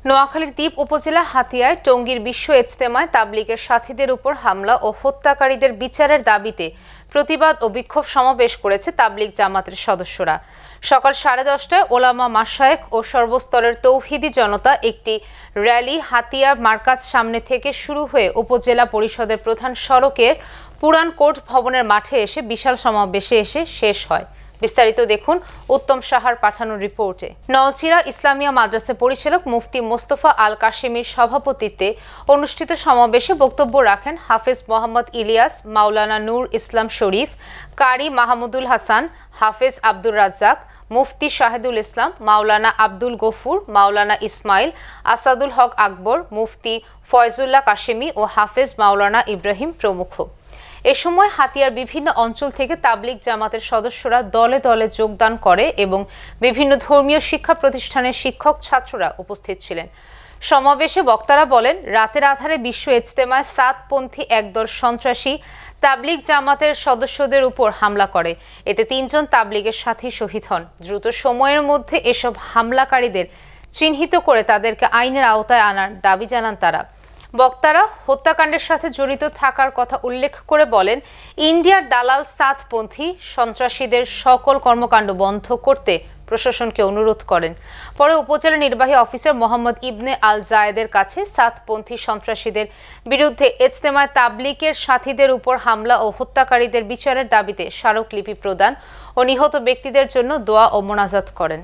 নোয়াখালীর দ্বীপ উপজেলা হাতিয়ায় টঙ্গীর বিশ্ব ইজতেমায় তাবলীগের সাথীদের উপর হামলা ও হত্যাকারীদের বিচারের দাবিতে প্রতিবাদ ও বিক্ষোভ সমাবেশ করেছে তাবলীগ জামাতের সদস্যরা। সকাল 10:30টায় ওলামা মাশায়েখ ও সর্বস্তরের তৌহিদি জনতা একটি র্যালি হাতিয়া মার্কাজ সামনে থেকে শুরু হয়ে উপজেলা পরিষদের প্রধান সড়কের পুরান কোর্ট ভবনের মাঠে এসে বিশাল সমাবেশে এসে শেষ হয়। বিস্তারিত দেখুন উত্তম সাহার পাঠানো রিপোর্টে। নলচিরা ইসলামিয়া মাদ্রাসা পরিচালক মুফতি মোস্তফা আল কাশেমির সভাপতিত্বে অনুষ্ঠিত সমাবেশে বক্তব্য রাখেন হাফেজ মোহাম্মদ ইলিয়াস, মাওলানা নূর ইসলাম শরীফ, কারি মাহমুদুল হাসান, হাফেজ আব্দুর রাজ্জাক, মুফতি শাহেদুল ইসলাম, মাওলানা আব্দুল গফুর, মাওলানা ইসমাইল, আসাদুল হক আকবর, মুফতি ফয়জুল্লাহ কাশেমি ও হাফেজ মাওলানা ইব্রাহিম প্রমুখ। এ সময় হাতিয়ার বিভিন্ন অঞ্চল থেকে তাবলীগ জামাতের সদস্যরা দলে দলে যোগদান করে এবং বিভিন্ন ধর্মীয় শিক্ষা প্রতিষ্ঠানের শিক্ষক ছাত্ররা উপস্থিত ছিলেন। সমাবেশে বক্তারা বলেন, রাতের আধারে বিশ্ব ইজতেমায় সাতপন্থী একদল সন্ত্রাসী তাবলীগ জামাতের সদস্যদের উপর হামলা করে। এতে 3 জন তাবলীগের সাথী শহীদ হন। দ্রুত সময়ের মধ্যে এসব হামলাকারীদের চিহ্নিত করে তাদেরকে আইনের আওতায় আনার দাবি জানান তারা। বক্তারা হত্যাকাণ্ডের সাথে জড়িত থাকার কথা উল্লেখ করে বলেন, ইন্ডিয়ার দালাল সাতপন্থী সন্ত্রাসীদের সকল কর্মকাণ্ড বন্ধ করতে প্রশাসনকে অনুরোধ করেন। পরে উপজেলা নির্বাহী অফিসার মোহাম্মদ ইবনে আল জায়েদের কাছে সাতপন্থী সন্ত্রাসীদের বিরুদ্ধে ইজতেমায় তাবলীগের সাথীদের উপর হামলা ও হত্যাকারীদের বিচারের দাবিতে স্মারকলিপি প্রদান ও নিহত ব্যক্তিদের জন্য দোয়া ও মোনাজাত করেন।